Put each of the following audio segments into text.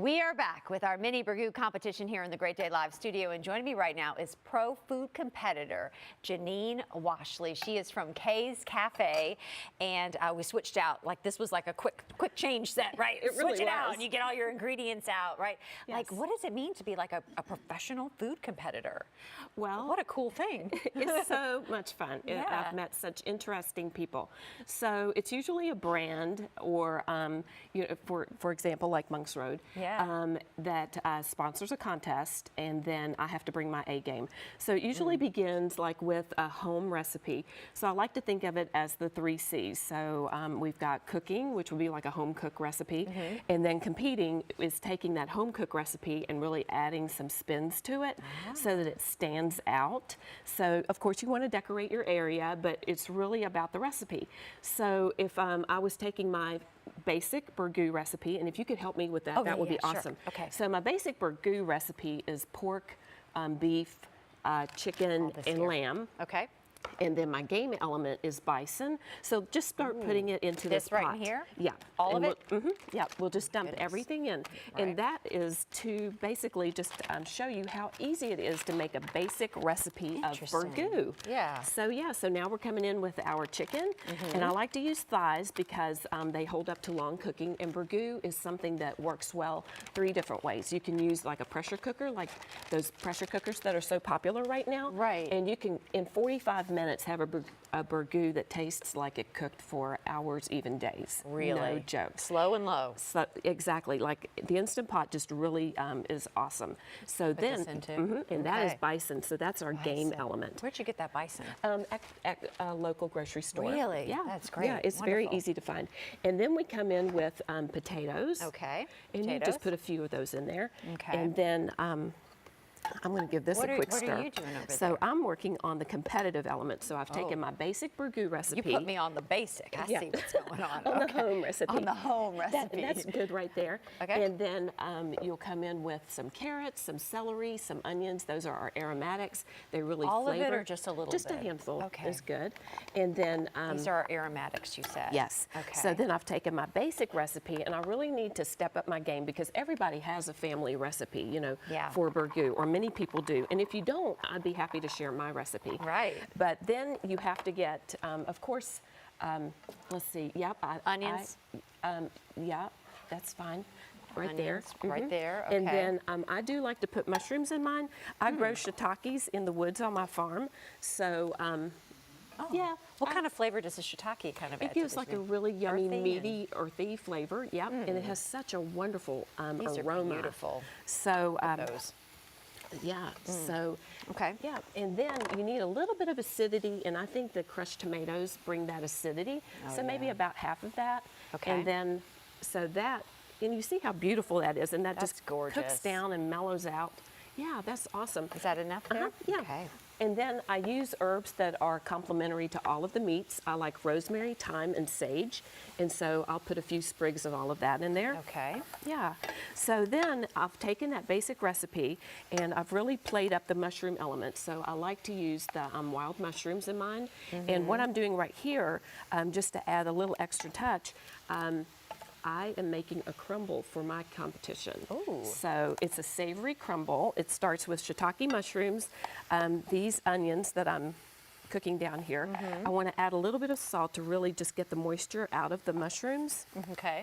We are back with our mini burgoo competition here in the Great Day Live studio, and joining me right now is pro food competitor Janine Walshe. She is from Kay's Cafe, and we switched out. Like, this was like a quick change set, right? It really Switch it out, was. and you get all your ingredients out, right? Yes. Like, what does it mean to be like a professional food competitor? Well, what a cool thing! It's so much fun. Yeah. I've met such interesting people. So it's usually a brand, or for example, like Monk's Road. Yeah. That sponsors a contest, and then I have to bring my A game. So it usually begins like with a home recipe. So I like to think of it as the 3 C's. So we've got cooking, which would be like a home cook recipe, and then competing is taking that home cook recipe and really adding some spins to it so that it stands out. So of course you want to decorate your area, but it's really about the recipe. So if I was taking my basic burgoo recipe, and if you could help me with that, that would be awesome. Sure. Okay. So my basic burgoo recipe is pork, beef, chicken, and lamb. Okay. And then my game element is bison. So just start putting it into this pot. Right in here? Yeah. All and of it? Yeah, we'll just dump everything in. Right. And that is to basically just show you how easy it is to make a basic recipe of burgoo. Yeah. So yeah, so now we're coming in with our chicken. And I like to use thighs because they hold up to long cooking. And burgoo is something that works well 3 different ways. You can use like a pressure cooker, like those pressure cookers that are so popular right now. Right. And you can, in 45 minutes, have a burgoo that tastes like it cooked for hours, even days. Really? No joke. Slow and low. So, exactly. Like the Instant Pot just really is awesome. So Put this into? And that is bison. So that's our game element. Where'd you get that bison? At a local grocery store. Really? Yeah. That's great. Yeah, it's very easy to find. And then we come in with potatoes. Okay. And you just put a few of those in there. Okay. And then I'm going to give this a quick stir. What are you doing over there? So I'm working on the competitive element. So I've taken my basic burgoo recipe. You put me on the basic. I see what's going on. On the home recipe. On the home recipe. That's good right there. Okay. And then you'll come in with some carrots, some celery, some onions. Those are our aromatics. They really all flavor. All of it, or just a little just bit? Just a handful Okay. is good. And then these are our aromatics, you said. Yes. Okay. So then I've taken my basic recipe, and I really need to step up my game because everybody has a family recipe, you know, for burgoo, or many people do. And if you don't, I'd be happy to share my recipe. Right. But then you have to get, of course, let's see. Yep. Onions. Yeah, that's fine. Right Onions, there. right there. Okay. And then I do like to put mushrooms in mine. I grow shiitakes in the woods on my farm. So, yeah. What kind of flavor does the shiitake kind of add? It gives like a really yummy, earthy meaty, earthy flavor. Yep. And it has such a wonderful These aroma. are beautiful. So, those. yeah, so, okay. Yeah, and then you need a little bit of acidity, and I think the crushed tomatoes bring that acidity. So maybe about half of that. Okay. And then, so that, and you see how beautiful that is, and that That's just gorgeous. cooks down and mellows out. Yeah, that's awesome. Is that enough there? Yeah. Okay. And then I use herbs that are complementary to all of the meats. I like rosemary, thyme, and sage. And so I'll put a few sprigs of all of that in there. Okay. Yeah. So then I've taken that basic recipe and I've really played up the mushroom element. So I like to use the wild mushrooms in mine. And what I'm doing right here, just to add a little extra touch, I am making a crumble for my competition. Ooh. So it's a savory crumble. It starts with shiitake mushrooms, these onions that I'm cooking down here. I want to add a little bit of salt to really just get the moisture out of the mushrooms. Okay.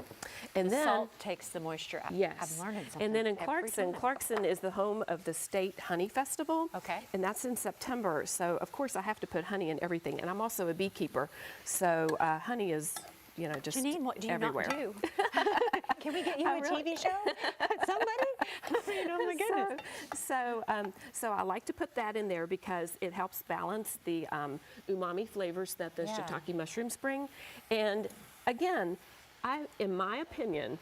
And then salt takes the moisture out. Yes. I'm learning something. And then in every time. Clarkson is the home of the State Honey Festival. Okay. And that's in September. So of course I have to put honey in everything. And I'm also a beekeeper. So honey is, you know, just Janine, what do you everywhere. not do? Can we get you a TV show? Somebody? Oh my goodness. So I like to put that in there because it helps balance the umami flavors that the shiitake mushrooms bring. And again, in my opinion,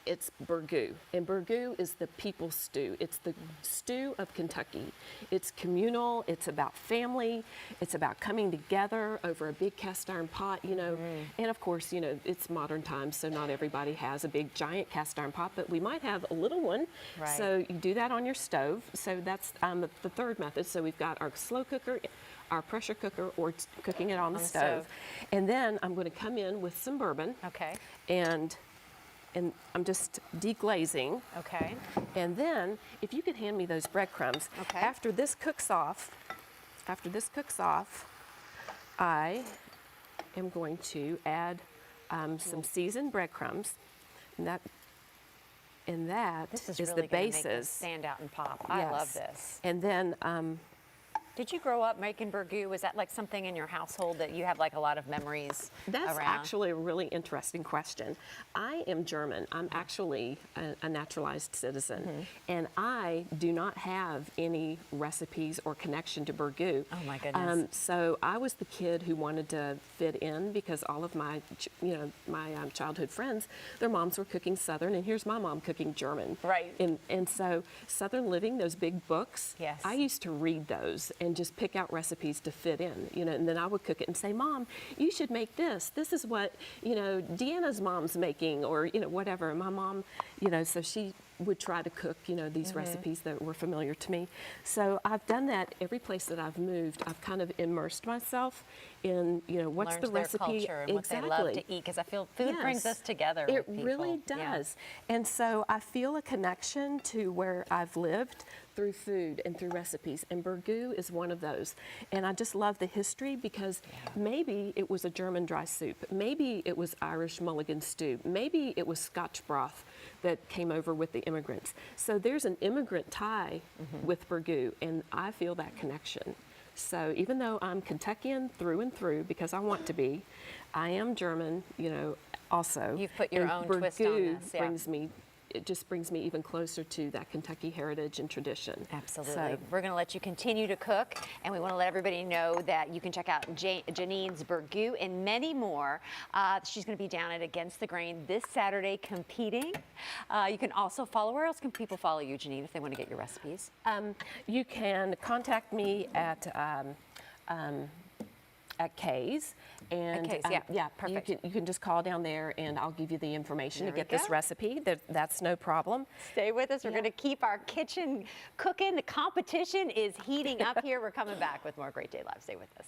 it's burgoo, and burgoo is the people's stew. It's the stew of Kentucky. It's communal, it's about family, it's about coming together over a big cast iron pot, you know, and of course, you know, it's modern times, so not everybody has a big giant cast iron pot, but we might have a little one. Right. So you do that on your stove. So that's the third method. So we've got our slow cooker, our pressure cooker, or cooking it on the stove. And then I'm going to come in with some bourbon. Okay. And and I'm just deglazing. Okay. And then, if you could hand me those breadcrumbs. Okay. After this cooks off, I am going to add some seasoned breadcrumbs, and that This is is really the gonna make this basis. stand out and pop. I love Yes. this. And then Did you grow up making burgoo? Was that like something in your household that you have like a lot of memories that's around? actually a really interesting question. I am German. I'm actually a naturalized citizen, and I do not have any recipes or connection to burgoo. Oh my goodness. So I was the kid who wanted to fit in because all of my, my childhood friends, their moms were cooking Southern, and here's my mom cooking German. Right. And so Southern Living, those big books, Yes. I used to read those and just pick out recipes to fit in, and then I would cook it and say, Mom, you should make this. This is what, Deanna's mom's making, or, whatever. And my mom, so she would try to cook, these recipes that were familiar to me. So I've done that every place that I've moved. I've kind of immersed myself in, what's Learned the their recipe culture and what they love to eat, because I feel food brings Yes. us together. It with really people. Yeah. does. And so I feel a connection to where I've lived through food and through recipes. And burgoo is one of those. And I just love the history because maybe it was a German dry soup. Maybe it was Irish mulligan stew. Maybe it was Scotch broth that came over with the immigrants. So there's an immigrant tie with burgoo, and I feel that connection. So even though I'm Kentuckian through and through, because I want to be, I am German, also. You've put your And own twist on burgoo this, yeah. it just brings me even closer to that Kentucky heritage and tradition. Absolutely. So, We're going to let you continue to cook, and we want to let everybody know that you can check out Janine's burgoo and many more. She's going to be down at Against the Grain this Saturday competing. You can also follow. Where else can people follow you, Janine, if they want to get your recipes? you can contact me at Kay's, and Kay's, yeah, perfect. you can just call down there, and I'll give you the information There to we get this go. recipe. That's no problem. Stay with us. We're going to keep our kitchen cooking. The competition is heating up here. We're coming back with more Great Day Live. Stay with us.